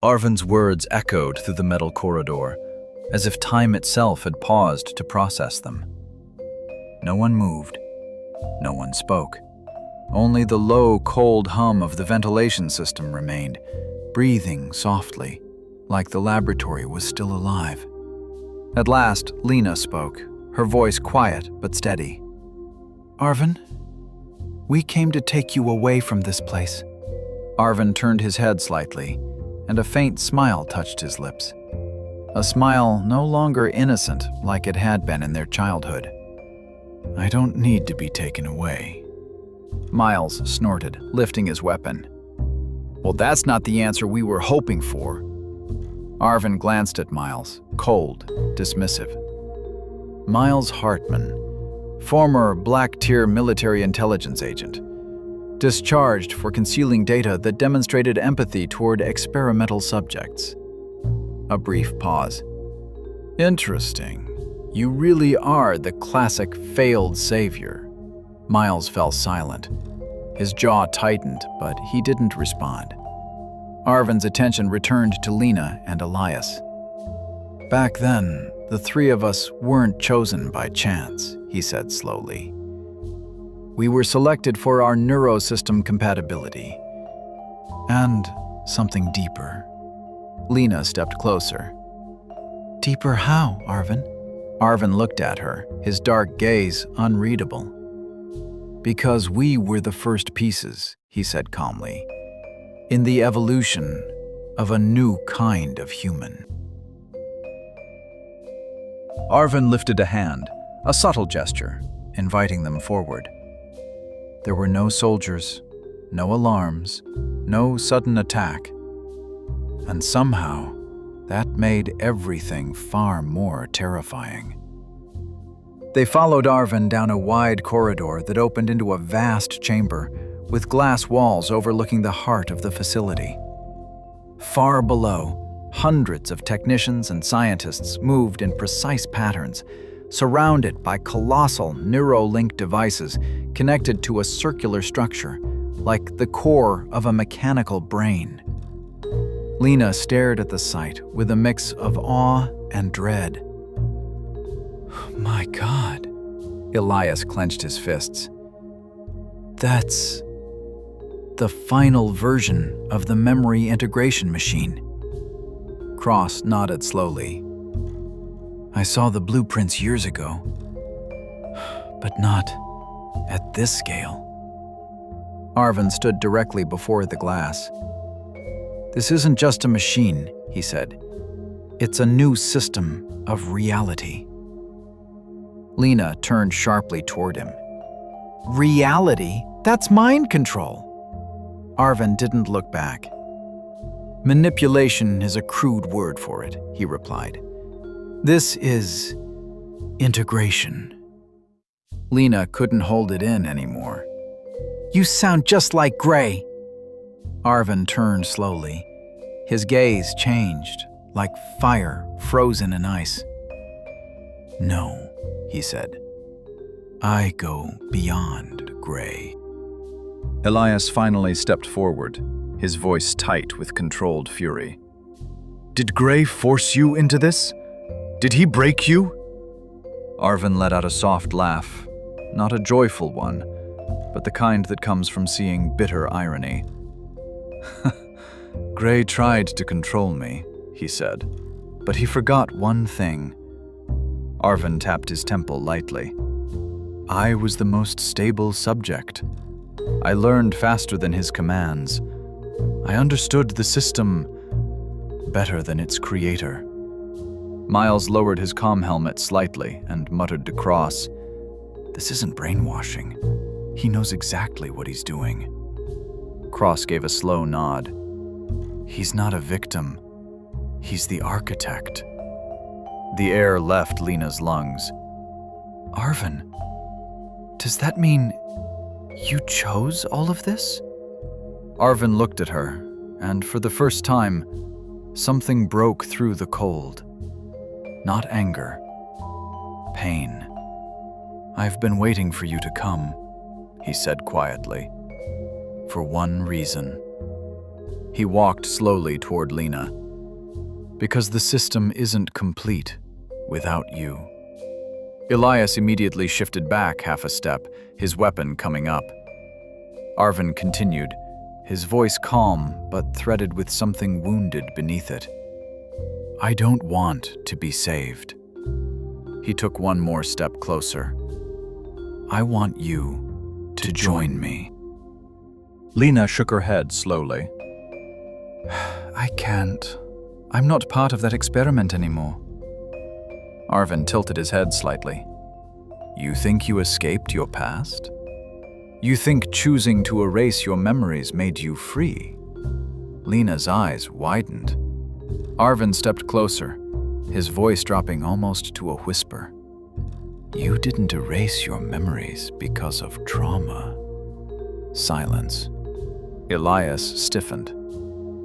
Arvin's words echoed through the metal corridor, as if time itself had paused to process them. No one moved. No one spoke. Only the low, cold hum of the ventilation system remained, breathing softly, like the laboratory was still alive. At last, Lena spoke, her voice quiet but steady. "Arvin, we came to take you away from this place." Arvin turned his head slightly, and a faint smile touched his lips. A smile no longer innocent like it had been in their childhood. "I don't need to be taken away," Miles snorted, lifting his weapon. "Well, that's not the answer we were hoping for." Arvin glanced at Miles, cold, dismissive. Miles Hartman, former Black-tier military intelligence agent, discharged for concealing data that demonstrated empathy toward experimental subjects. A brief pause. "Interesting. You really are the classic failed savior." Miles fell silent. His jaw tightened, but he didn't respond. Arvin's attention returned to Lena and Elias. "Back then, the three of us weren't chosen by chance," he said slowly. "We were selected for our neurosystem compatibility. And something deeper." Lena stepped closer. "Deeper how, Arvin?" Arvin looked at her, his dark gaze unreadable. "Because we were the first pieces," he said calmly, "in the evolution of a new kind of human." Arvin lifted a hand, a subtle gesture, inviting them forward. There were no soldiers, no alarms, no sudden attack. And somehow, that made everything far more terrifying. They followed Arvin down a wide corridor that opened into a vast chamber with glass walls overlooking the heart of the facility. Far below, hundreds of technicians and scientists moved in precise patterns, surrounded by colossal neurolink devices connected to a circular structure, like the core of a mechanical brain. Lena stared at the sight with a mix of awe and dread. "My God," Elias clenched his fists. "That's the final version of the memory integration machine." Cross nodded slowly. "I saw the blueprints years ago, but not at this scale." Arvin stood directly before the glass. "This isn't just a machine," he said. "It's a new system of reality." Lena turned sharply toward him. "Reality? That's mind control." Arvin didn't look back. "Manipulation is a crude word for it," he replied. "This is integration." Lena couldn't hold it in anymore. "You sound just like Gray." Arvin turned slowly. His gaze changed, like fire frozen in ice. "No," he said. "I go beyond Gray." Elias finally stepped forward, his voice tight with controlled fury. "Did Gray force you into this? Did he break you?" Arvin let out a soft laugh, not a joyful one, but the kind that comes from seeing bitter irony. "Gray tried to control me," he said, "but he forgot one thing." Arvin tapped his temple lightly. "I was the most stable subject. I learned faster than his commands. I understood the system better than its creator." Miles lowered his comm helmet slightly and muttered to Cross, "This isn't brainwashing. He knows exactly what he's doing." Cross gave a slow nod. "He's not a victim. He's the architect." The air left Lena's lungs. "Arvin, does that mean you chose all of this?" Arvin looked at her, and for the first time, something broke through the cold. Not anger, pain. "I've been waiting for you to come," he said quietly, "for one reason." He walked slowly toward Lena. Because the system isn't complete without you. Elias immediately shifted back half a step, his weapon coming up. Arvin continued, his voice calm but threaded with something wounded beneath it. I don't want to be saved. He took one more step closer. I want you to join me. Lena shook her head slowly. I can't. I'm not part of that experiment anymore. Arvin tilted his head slightly. You think you escaped your past? You think choosing to erase your memories made you free? Lena's eyes widened. Arvin stepped closer, his voice dropping almost to a whisper. You didn't erase your memories because of trauma. Silence. Elias stiffened.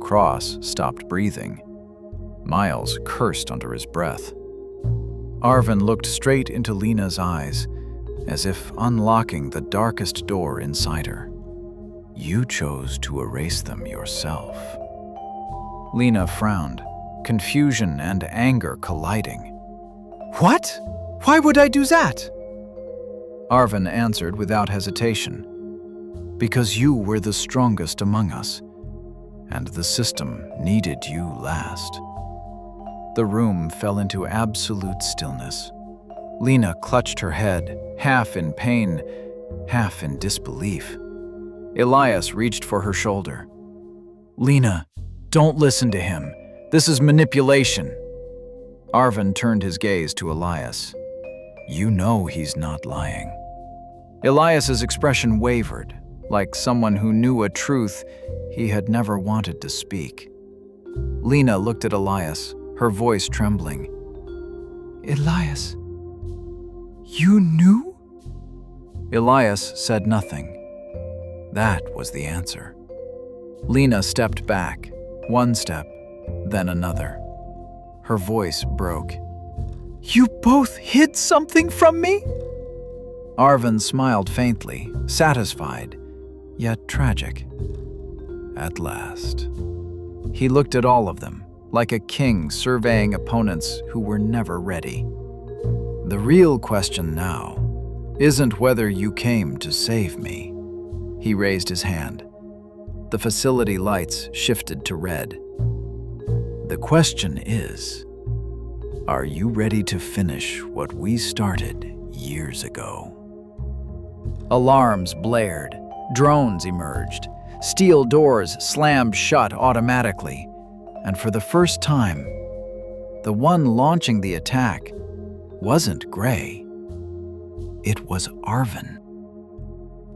Cross stopped breathing. Miles cursed under his breath. Arvin looked straight into Lena's eyes, as if unlocking the darkest door inside her. You chose to erase them yourself. Lena frowned, confusion and anger colliding. What? Why would I do that? Arvin answered without hesitation. Because you were the strongest among us, and the system needed you last. The room fell into absolute stillness. Lena clutched her head, half in pain, half in disbelief. Elias reached for her shoulder. Lena, don't listen to him. This is manipulation. Arvin turned his gaze to Elias. You know he's not lying. Elias's expression wavered, like someone who knew a truth he had never wanted to speak. Lena looked at Elias, her voice trembling. Elias, you knew? Elias said nothing. That was the answer. Lena stepped back, one step, then another. Her voice broke. You both hid something from me? Arvin smiled faintly, satisfied, yet tragic. At last. He looked at all of them, like a king surveying opponents who were never ready. The real question now isn't whether you came to save me. He raised his hand. The facility lights shifted to red. The question is, are you ready to finish what we started years ago? Alarms blared, drones emerged, steel doors slammed shut automatically, and for the first time, the one launching the attack wasn't Gray. It was Arvin.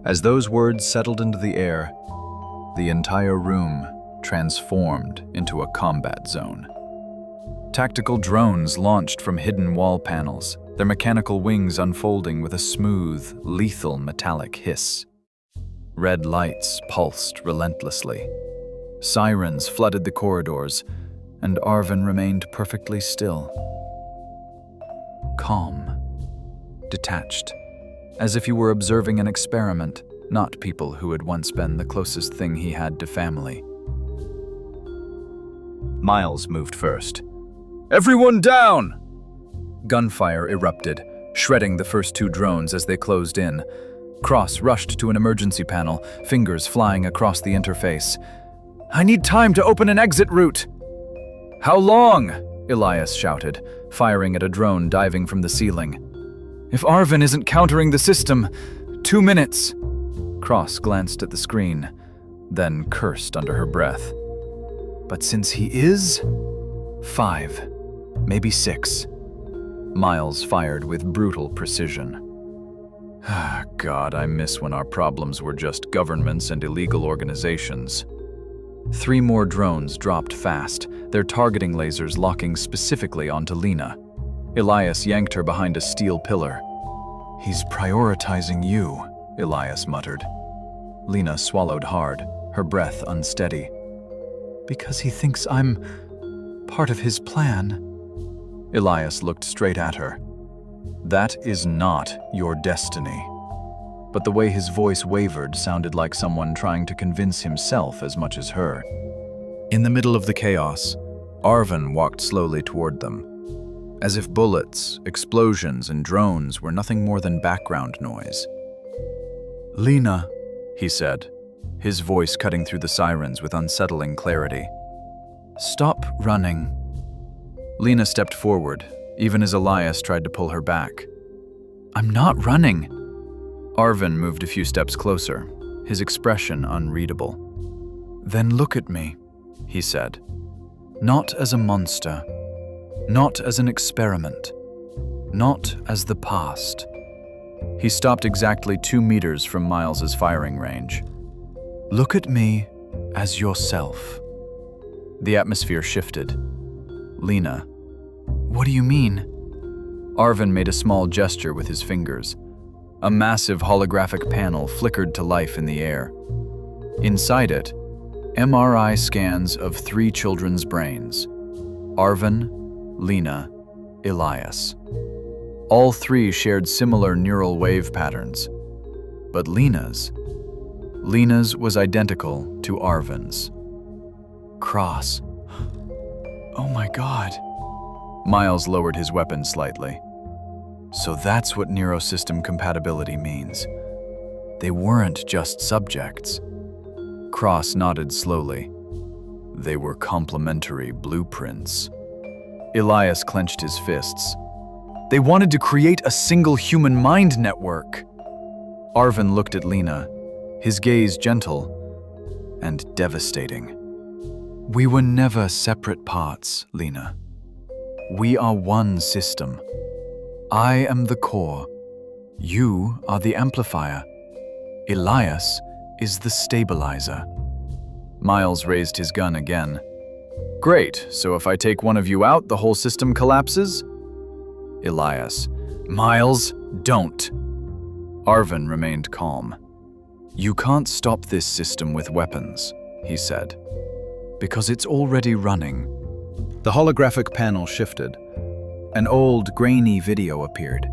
As those words settled into the air, the entire room transformed into a combat zone. Tactical drones launched from hidden wall panels, their mechanical wings unfolding with a smooth, lethal metallic hiss. Red lights pulsed relentlessly. Sirens flooded the corridors, and Arvin remained perfectly still. Calm. Detached. As if he were observing an experiment, not people who had once been the closest thing he had to family. Miles moved first. Everyone down! Gunfire erupted, shredding the first two drones as they closed in. Cross rushed to an emergency panel, fingers flying across the interface. I need time to open an exit route! How long? Elias shouted, firing at a drone diving from the ceiling. If Arvin isn't countering the system, 2 minutes. Cross glanced at the screen, then cursed under her breath. But since he is, 5, maybe 6. Miles fired with brutal precision. God, I miss when our problems were just governments and illegal organizations. 3 more drones dropped fast, their targeting lasers locking specifically onto Lena. Elias yanked her behind a steel pillar. He's prioritizing you, Elias muttered. Lena swallowed hard, her breath unsteady. Because he thinks I'm part of his plan. Elias looked straight at her. That is not your destiny. But the way his voice wavered sounded like someone trying to convince himself as much as her. In the middle of the chaos, Arvin walked slowly toward them, as if bullets, explosions, and drones were nothing more than background noise. "Lena," he said, his voice cutting through the sirens with unsettling clarity. "Stop running." Lena stepped forward, even as Elias tried to pull her back. "I'm not running." Arvin moved a few steps closer, his expression unreadable. "Then look at me," he said. "Not as a monster, not as an experiment, not as the past." He stopped exactly 2 meters from Miles's firing range. "Look at me as yourself." The atmosphere shifted. "Lena, what do you mean?" Arvin made a small gesture with his fingers. A massive holographic panel flickered to life in the air. Inside it, MRI scans of 3 children's brains: Arvin, Lena, Elias. All 3 shared similar neural wave patterns, but Lena's was identical to Arvin's. Cross. Oh my God. Miles lowered his weapon slightly. So that's what neurosystem compatibility means. They weren't just subjects. Cross nodded slowly. They were complementary blueprints. Elias clenched his fists. They wanted to create a single human mind network. Arvin looked at Lena, his gaze gentle and devastating. "We were never separate parts, Lena. We are one system. I am the core. You are the amplifier. Elias is the stabilizer." Miles raised his gun again. "Great, so if I take one of you out, the whole system collapses?" Elias: "Miles, don't." Arvin remained calm. "You can't stop this system with weapons," he said, "because it's already running." The holographic panel shifted. An old, grainy video appeared.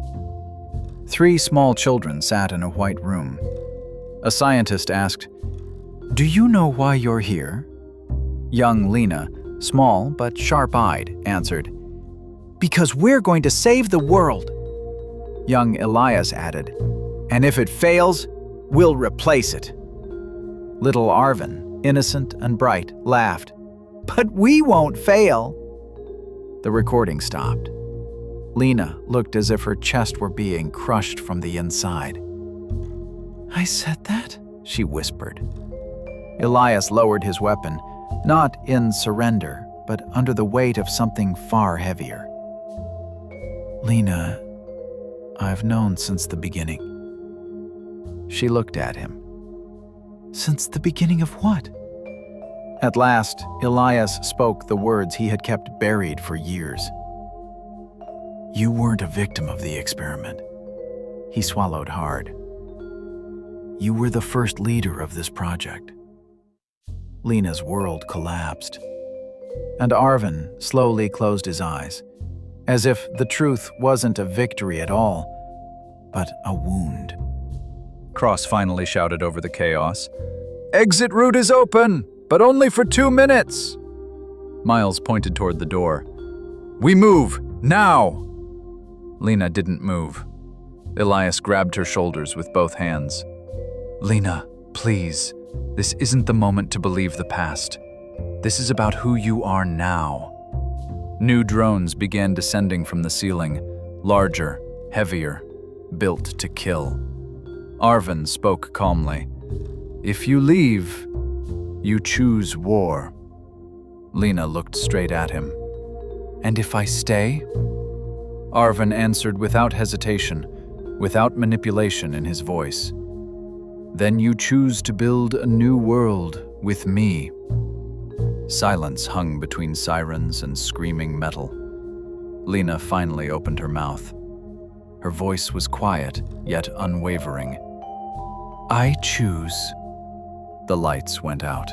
3 small children sat in a white room. A scientist asked, "Do you know why you're here?" Young Lena, small but sharp-eyed, answered, "Because we're going to save the world." Young Elias added, "And if it fails, we'll replace it." Little Arvin, innocent and bright, laughed, "But we won't fail." The recording stopped. Lena looked as if her chest were being crushed from the inside. "I said that?" she whispered. Elias lowered his weapon, not in surrender, but under the weight of something far heavier. "Lena, I've known since the beginning." She looked at him. "Since the beginning of what?" At last, Elias spoke the words he had kept buried for years. "You weren't a victim of the experiment." He swallowed hard. "You were the first leader of this project." Lena's world collapsed, and Arvin slowly closed his eyes, as if the truth wasn't a victory at all, but a wound. Cross finally shouted over the chaos, "Exit route is open, but only for 2 minutes!" Miles pointed toward the door. "We move, now!" Lena didn't move. Elias grabbed her shoulders with both hands. "Lena, please, this isn't the moment to believe the past. This is about who you are now." New drones began descending from the ceiling, larger, heavier, built to kill. Arvin spoke calmly. "If you leave, you choose war." Lena looked straight at him. "And if I stay?" Arvin answered without hesitation, without manipulation in his voice. "Then you choose to build a new world with me." Silence hung between sirens and screaming metal. Lena finally opened her mouth. Her voice was quiet, yet unwavering. "I choose." The lights went out.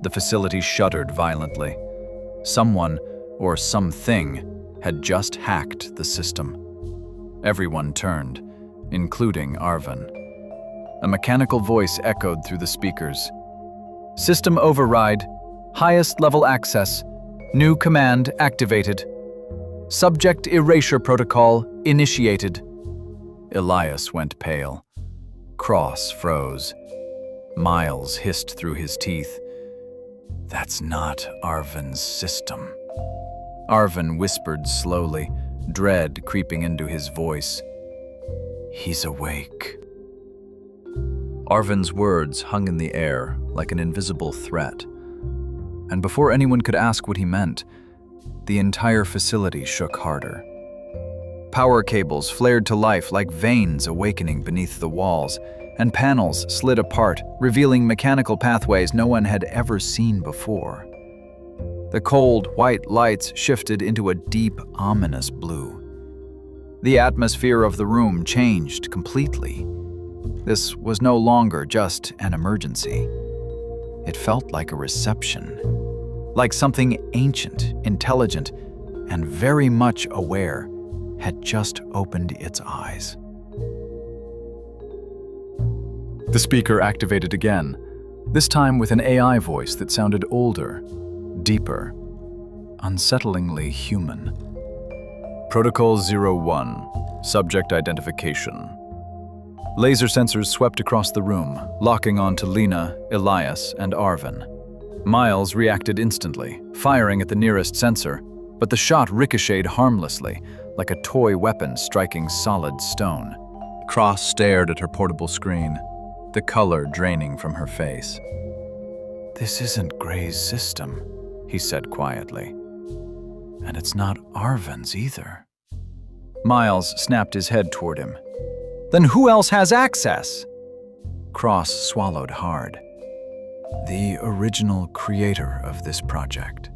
The facility shuddered violently. Someone, or something, had just hacked the system. Everyone turned, including Arvin. A mechanical voice echoed through the speakers. "System override. Highest level access. New command activated. Subject erasure protocol initiated. Elias went pale. Cross froze. Miles hissed through his teeth. That's not Arvin's system. Arvin whispered slowly, dread creeping into his voice. He's awake. Arvin's words hung in the air like an invisible threat. And before anyone could ask what he meant, the entire facility shook harder. Power cables flared to life like veins awakening beneath the walls, and panels slid apart, revealing mechanical pathways no one had ever seen before. The cold, white lights shifted into a deep, ominous blue. The atmosphere of the room changed completely. This was no longer just an emergency. It felt like a reception, like something ancient, intelligent, and very much aware had just opened its eyes. The speaker activated again, this time with an AI voice that sounded older, deeper, unsettlingly human. Protocol 01, subject identification. Laser sensors swept across the room, locking onto Lena, Elias, and Arvin. Miles reacted instantly, firing at the nearest sensor, but the shot ricocheted harmlessly, like a toy weapon striking solid stone. Cross stared at her portable screen, the color draining from her face. This isn't Gray's system, he said quietly. And it's not Arvin's either. Miles snapped his head toward him. Then who else has access? Cross swallowed hard. The original creator of this project.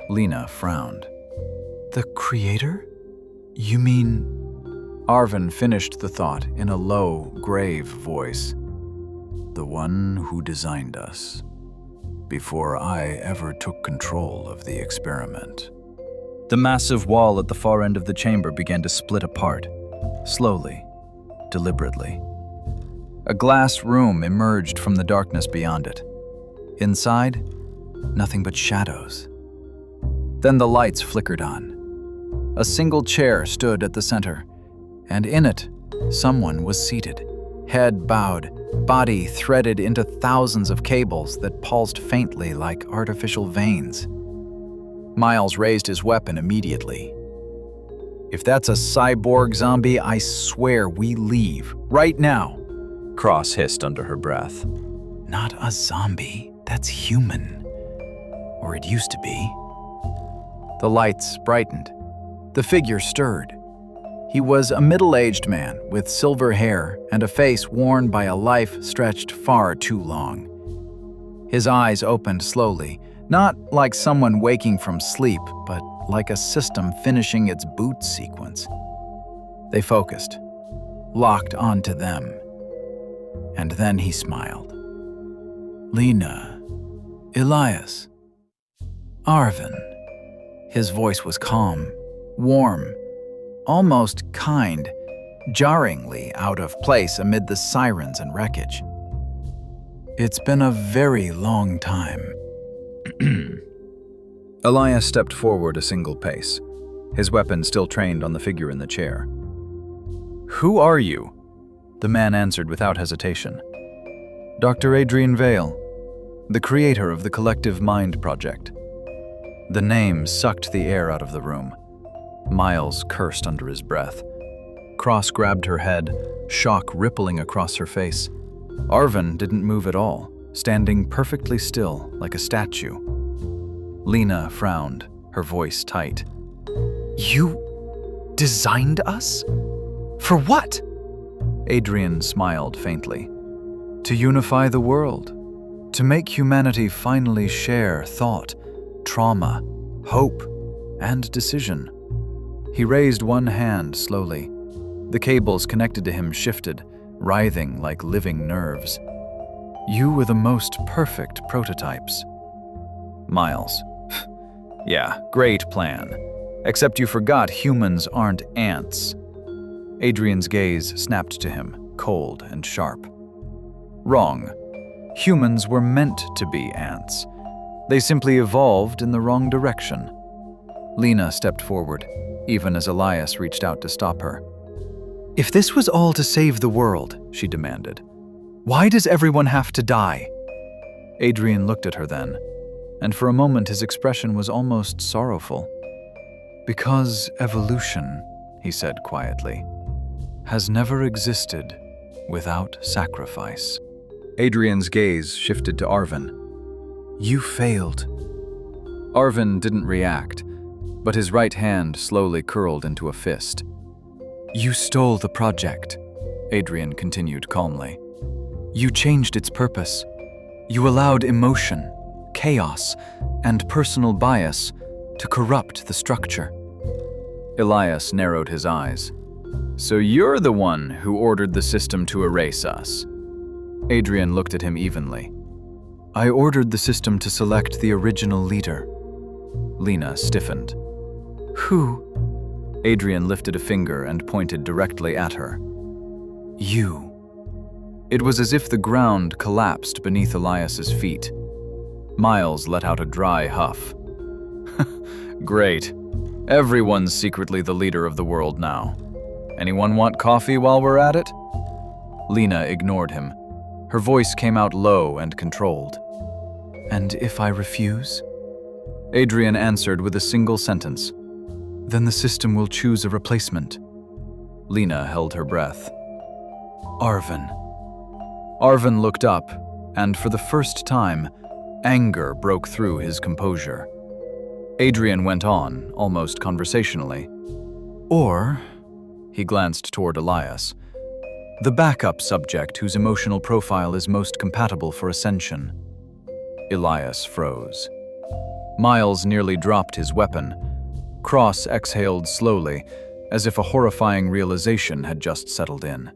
Lena frowned. The creator? You mean... Arvin finished the thought in a low, grave voice. The one who designed us, before I ever took control of the experiment. The massive wall at the far end of the chamber began to split apart, slowly, deliberately. A glass room emerged from the darkness beyond it. Inside, nothing but shadows. Then the lights flickered on. A single chair stood at the center, and in it, someone was seated, head bowed, body threaded into thousands of cables that pulsed faintly like artificial veins. Miles raised his weapon immediately. If that's a cyborg zombie, I swear we leave, right now, Cross hissed under her breath. Not a zombie, that's human. Or it used to be. The lights brightened. The figure stirred. He was a middle-aged man with silver hair and a face worn by a life stretched far too long. His eyes opened slowly, not like someone waking from sleep, but like a system finishing its boot sequence. They focused, locked onto them. And then he smiled. Lena, Elias, Arvin. His voice was calm, warm, almost kind, jarringly out of place amid the sirens and wreckage. It's been a very long time. Elias stepped forward a single pace, his weapon still trained on the figure in the chair. Who are you? The man answered without hesitation. Dr. Adrian Vale, the creator of the Collective Mind Project. The name sucked the air out of the room. Miles cursed under his breath. Cross grabbed her head, shock rippling across her face. Arvin didn't move at all, standing perfectly still like a statue. Lena frowned, her voice tight. You designed us? For what? Adrian smiled faintly. To unify the world. To make humanity finally share thought, trauma, hope, and decision. He raised one hand slowly. The cables connected to him shifted, writhing like living nerves. You were the most perfect prototypes. Miles. Yeah, great plan. Except you forgot humans aren't ants. Adrian's gaze snapped to him, cold and sharp. Wrong. Humans were meant to be ants. They simply evolved in the wrong direction. Lena stepped forward, even as Elias reached out to stop her. "If this was all to save the world," she demanded, "why does everyone have to die?" Adrian looked at her then, and for a moment his expression was almost sorrowful. "Because evolution," he said quietly, "has never existed without sacrifice." Adrian's gaze shifted to Arvin. "You failed." Arvin didn't react, but his right hand slowly curled into a fist. "You stole the project," Adrian continued calmly. "You changed its purpose. You allowed emotion, chaos, and personal bias to corrupt the structure." Elias narrowed his eyes. "So you're the one who ordered the system to erase us?" Adrian looked at him evenly. "I ordered the system to select the original leader." Lena stiffened. "Who?" Adrian lifted a finger and pointed directly at her. "You." It was as if the ground collapsed beneath Elias's feet. Miles let out a dry huff. "Great. Everyone's secretly the leader of the world now. Anyone want coffee while we're at it?" Lena ignored him. Her voice came out low and controlled. "And if I refuse?" Adrian answered with a single sentence. "Then the system will choose a replacement." Lena held her breath. "Arvin." Arvin looked up, and for the first time, anger broke through his composure. Adrian went on, almost conversationally. "Or," he glanced toward Elias, "the backup subject whose emotional profile is most compatible for ascension." Elias froze. Miles nearly dropped his weapon. Cross exhaled slowly, as if a horrifying realization had just settled in.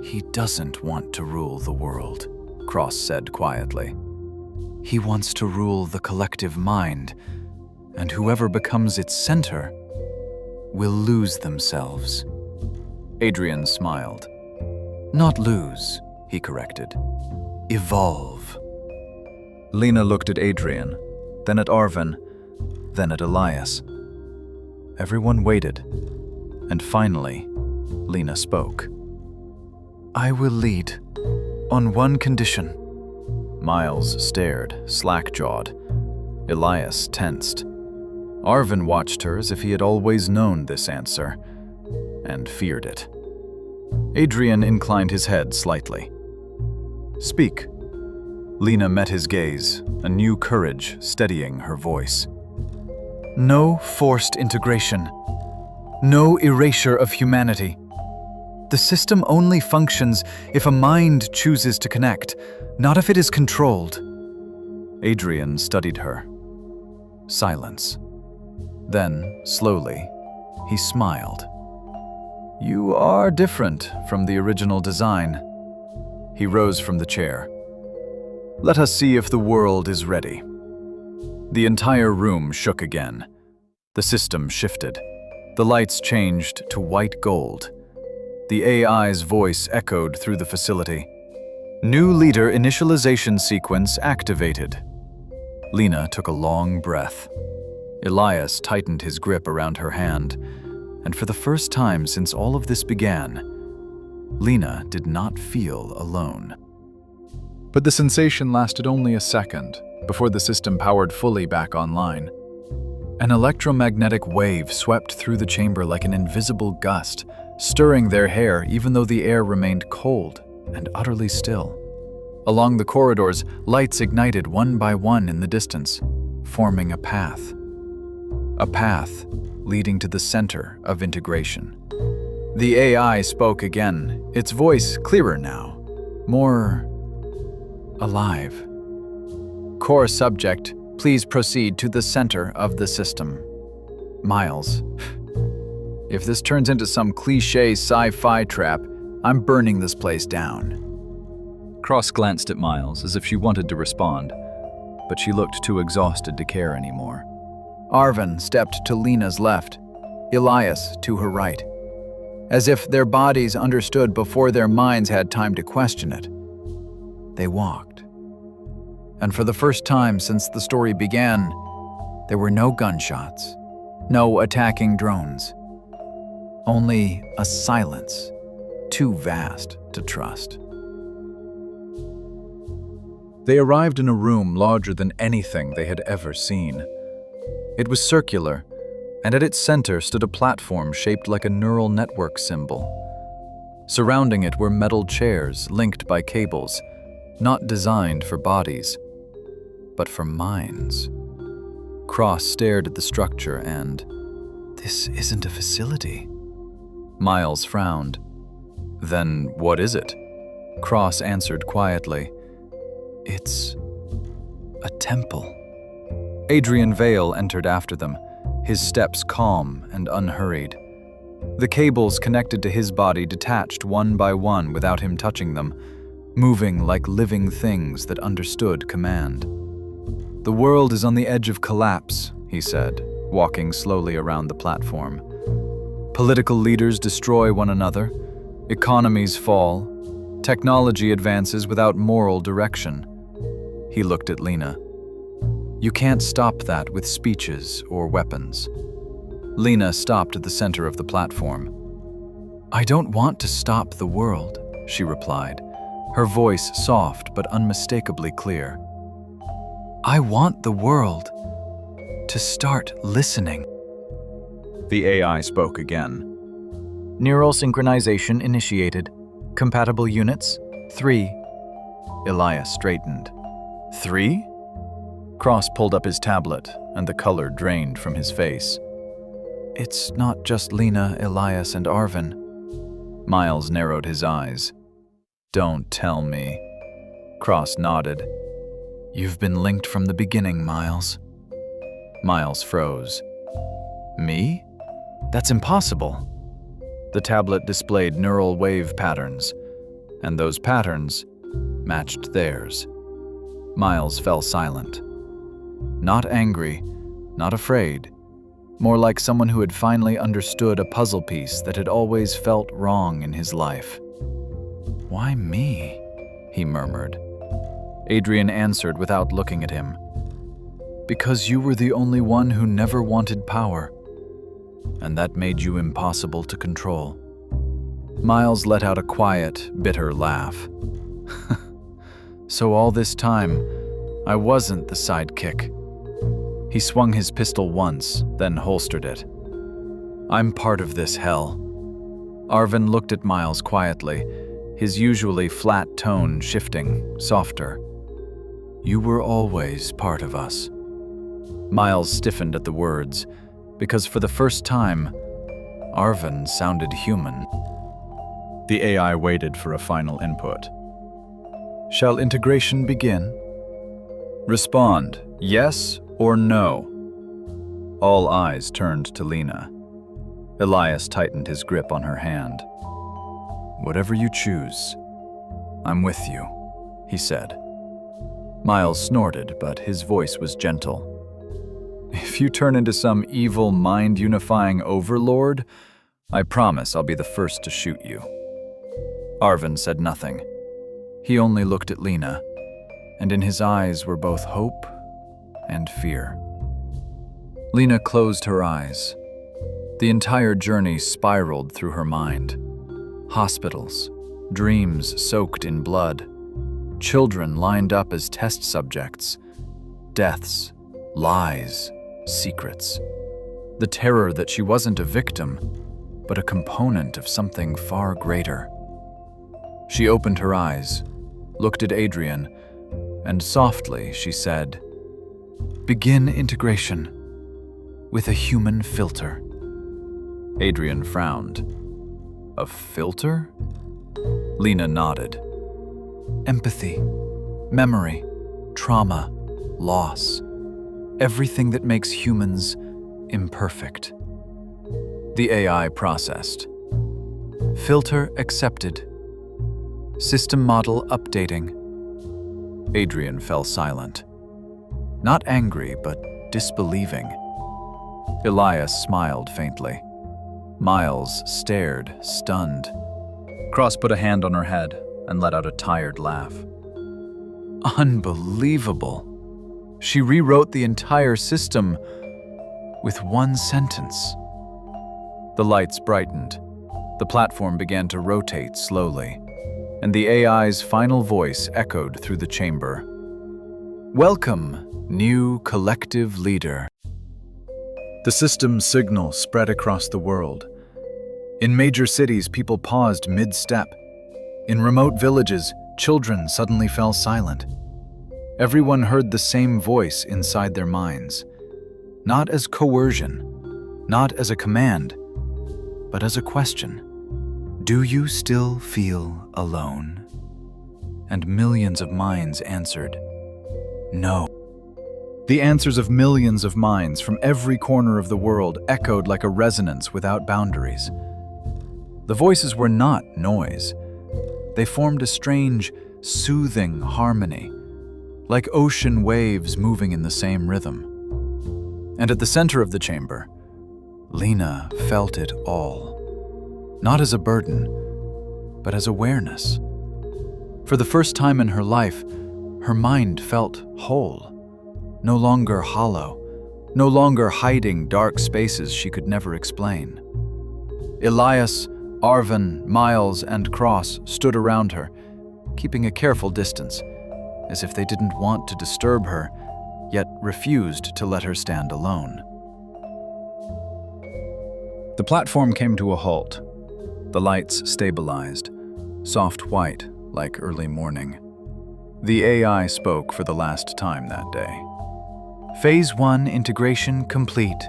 "He doesn't want to rule the world," Cross said quietly. "He wants to rule the collective mind, and whoever becomes its center will lose themselves." Adrian smiled. "Not lose," he corrected. "Evolve." Lena looked at Adrian, then at Arvin, then at Elias. Everyone waited, and finally, Lena spoke. "I will lead, on one condition." Miles stared, slack-jawed. Elias tensed. Arvin watched her as if he had always known this answer, and feared it. Adrian inclined his head slightly. "Speak." Lena met his gaze, a new courage steadying her voice. "No forced integration. No erasure of humanity. The system only functions if a mind chooses to connect, not if it is controlled." Adrian studied her. Silence. Then, slowly, he smiled. "You are different from the original design." He rose from the chair. "Let us see if the world is ready." The entire room shook again. The system shifted. The lights changed to white gold. The AI's voice echoed through the facility. "New leader initialization sequence activated." Lena took a long breath. Elias tightened his grip around her hand, and for the first time since all of this began, Lena did not feel alone. But the sensation lasted only a second before the system powered fully back online. An electromagnetic wave swept through the chamber like an invisible gust, stirring their hair even though the air remained cold and utterly still. Along the corridors, lights ignited one by one in the distance, forming a path. A path leading to the center of integration. The AI spoke again, its voice clearer now, more alive. "Core subject, please proceed to the center of the system." Miles. "If this turns into some cliché sci-fi trap, I'm burning this place down." Cross glanced at Miles as if she wanted to respond, but she looked too exhausted to care anymore. Arvin stepped to Lena's left, Elias to her right, as if their bodies understood before their minds had time to question it. They walked. And for the first time since the story began, there were no gunshots, no attacking drones. Only a silence, too vast to trust. They arrived in a room larger than anything they had ever seen. It was circular, and at its center stood a platform shaped like a neural network symbol. Surrounding it were metal chairs linked by cables, not designed for bodies, but for minds. Cross stared at the structure and, "This isn't a facility." Miles frowned. "Then what is it?" Cross answered quietly. "It's a temple." Adrian Vale entered after them, his steps calm and unhurried. The cables connected to his body detached one by one without him touching them, moving like living things that understood command. "The world is on the edge of collapse," he said, walking slowly around the platform. "Political leaders destroy one another, economies fall, technology advances without moral direction." He looked at Lena. "You can't stop that with speeches or weapons." Lena stopped at the center of the platform. "I don't want to stop the world," she replied, her voice soft but unmistakably clear. "I want the world to start listening." The AI spoke again. "Neural synchronization initiated. Compatible units, 3. Elias straightened. 3? Cross pulled up his tablet, and the color drained from his face. "It's not just Lena, Elias, and Arvin." Miles narrowed his eyes. "Don't tell me." Cross nodded. "You've been linked from the beginning, Miles." Miles froze. "Me? That's impossible." The tablet displayed neural wave patterns, and those patterns matched theirs. Miles fell silent. Not angry, not afraid, more like someone who had finally understood a puzzle piece that had always felt wrong in his life. "Why me?" he murmured. Adrian answered without looking at him. "Because you were the only one who never wanted power, and that made you impossible to control." Miles let out a quiet, bitter laugh. "So all this time, I wasn't the sidekick." He swung his pistol once, then holstered it. "I'm part of this hell." Arvin looked at Miles quietly, his usually flat tone shifting, softer. "You were always part of us." Miles stiffened at the words, because for the first time, Arvin sounded human. The AI waited for a final input. "Shall integration begin?" "Respond, yes or no." All eyes turned to Lena. Elias tightened his grip on her hand. "Whatever you choose, I'm with you," he said. Miles snorted, but his voice was gentle. "If you turn into some evil mind-unifying overlord, I promise I'll be the first to shoot you." Arvin said nothing. He only looked at Lena, and in his eyes were both hope and fear. Lena closed her eyes. The entire journey spiraled through her mind. Hospitals, dreams soaked in blood, children lined up as test subjects, deaths, lies, secrets. The terror that she wasn't a victim, but a component of something far greater. She opened her eyes, looked at Adrian, and softly she said, "Begin integration with a human filter." Adrian frowned. "A filter?" Lena nodded. "Empathy, memory, trauma, loss, everything that makes humans imperfect." The AI processed. "Filter accepted. System model updating." Adrian fell silent. Not angry, but disbelieving. Elias smiled faintly. Miles stared, stunned. Cross put a hand on her head and let out a tired laugh. Unbelievable. She rewrote the entire system with one sentence. The lights brightened. The platform began to rotate slowly, and the AI's final voice echoed through the chamber. Welcome, new collective leader. The system's signal spread across the world. In major cities, people paused mid-step. In remote villages, children suddenly fell silent. Everyone heard the same voice inside their minds, not as coercion, not as a command, but as a question. Do you still feel alone? And millions of minds answered, no. The answers of millions of minds from every corner of the world echoed like a resonance without boundaries. The voices were not noise. They formed a strange, soothing harmony, like ocean waves moving in the same rhythm. And at the center of the chamber, Lena felt it all, not as a burden, but as awareness. For the first time in her life, her mind felt whole, no longer hollow, no longer hiding dark spaces she could never explain. Elias, Arvin, Miles, and Cross stood around her, keeping a careful distance, as if they didn't want to disturb her, yet refused to let her stand alone. The platform came to a halt. The lights stabilized, soft white like early morning. The AI spoke for the last time that day. Phase 1 integration complete.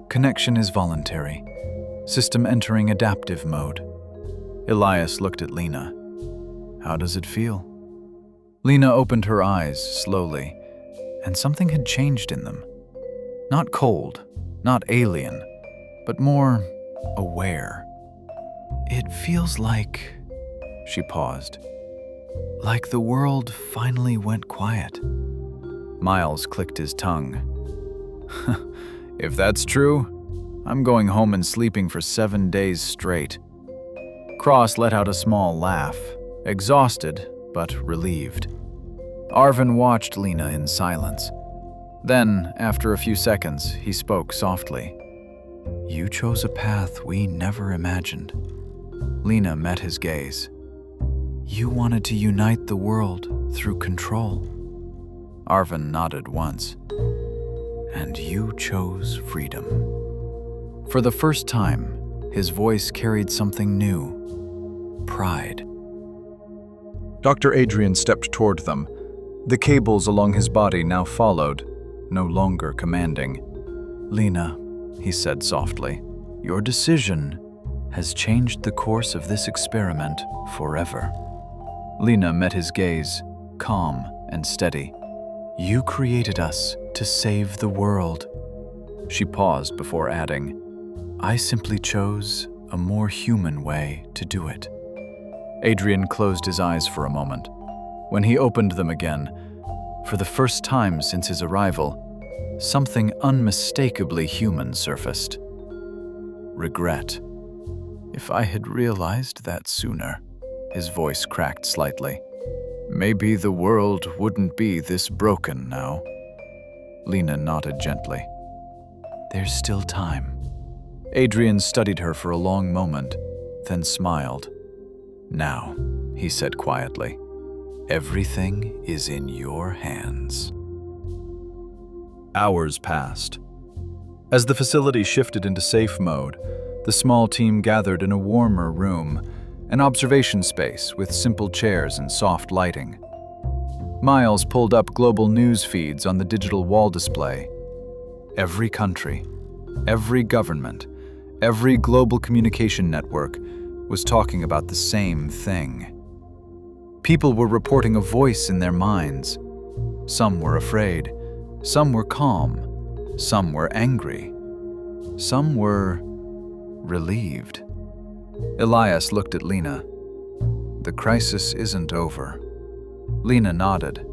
Connection is voluntary. System entering adaptive mode. Elias looked at Lena. How does it feel? Lena opened her eyes slowly, and something had changed in them. Not cold, not alien, but more aware. It feels like... She paused. Like the world finally went quiet. Miles clicked his tongue. If that's true, I'm going home and sleeping for 7 days straight. Cross let out a small laugh, exhausted but relieved. Arvin watched Lena in silence. Then, after a few seconds, he spoke softly. You chose a path we never imagined. Lena met his gaze. You wanted to unite the world through control. Arvin nodded once. And you chose freedom. For the first time, his voice carried something new. Pride. Dr. Adrian stepped toward them. The cables along his body now followed, no longer commanding. Lena, he said softly, your decision has changed the course of this experiment forever. Lena met his gaze, calm and steady. You created us to save the world. She paused before adding, I simply chose a more human way to do it. Adrian closed his eyes for a moment. When he opened them again, for the first time since his arrival, something unmistakably human surfaced. Regret. If I had realized that sooner, his voice cracked slightly. Maybe the world wouldn't be this broken now. Lena nodded gently. There's still time. Adrian studied her for a long moment, then smiled. Now, he said quietly, everything is in your hands. Hours passed. As the facility shifted into safe mode, the small team gathered in a warmer room, an observation space with simple chairs and soft lighting. Miles pulled up global news feeds on the digital wall display. Every country, every government, every global communication network was talking about the same thing. People were reporting a voice in their minds. Some were afraid, some were calm, some were angry, some were relieved. Elias looked at Lena. The crisis isn't over. Lena nodded.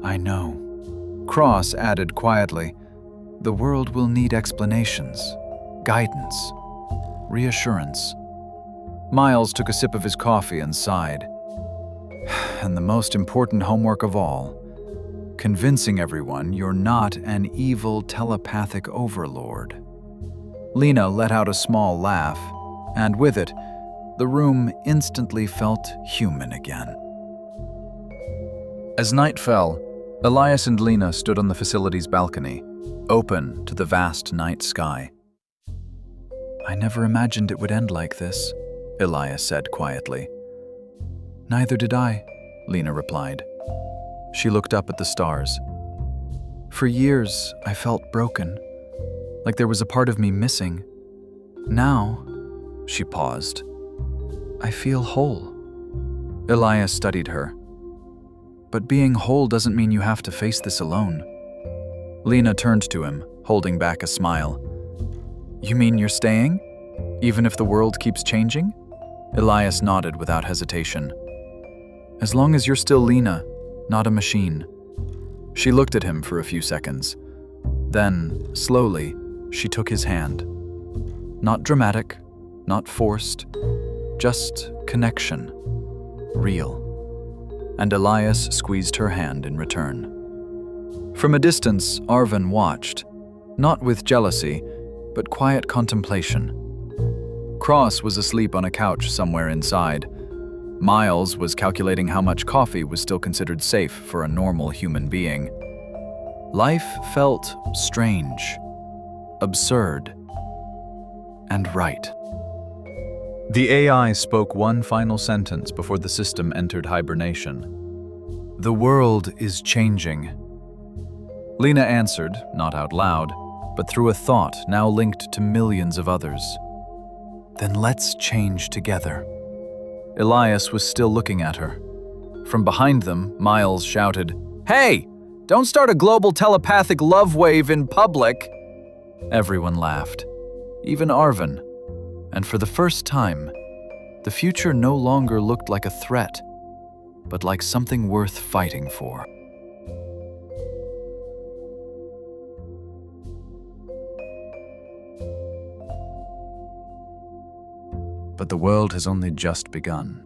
I know. Cross added quietly, the world will need explanations, guidance, reassurance. Miles took a sip of his coffee and sighed. And the most important homework of all, convincing everyone you're not an evil telepathic overlord. Lena let out a small laugh, and with it, the room instantly felt human again. As night fell, Elias and Lena stood on the facility's balcony, open to the vast night sky. "I never imagined it would end like this," Elias said quietly. "Neither did I," Lena replied. She looked up at the stars. "For years, I felt broken, like there was a part of me missing. Now," she paused, "I feel whole." Elias studied her. "But being whole doesn't mean you have to face this alone." Lena turned to him, holding back a smile. "You mean you're staying? Even if the world keeps changing?" Elias nodded without hesitation. "As long as you're still Lena, not a machine." She looked at him for a few seconds. Then, slowly, she took his hand. Not dramatic, not forced, just connection. Real. And Elias squeezed her hand in return. From a distance, Arvin watched, not with jealousy, but quiet contemplation. Cross was asleep on a couch somewhere inside. Miles was calculating how much coffee was still considered safe for a normal human being. Life felt strange, absurd, and right. The AI spoke one final sentence before the system entered hibernation. "The world is changing." Lena answered, not out loud, but through a thought now linked to millions of others. "Then let's change together." Elias was still looking at her. From behind them, Miles shouted, "Hey! Don't start a global telepathic love wave in public!" Everyone laughed, even Arvin. And for the first time, the future no longer looked like a threat, but like something worth fighting for. But the world has only just begun.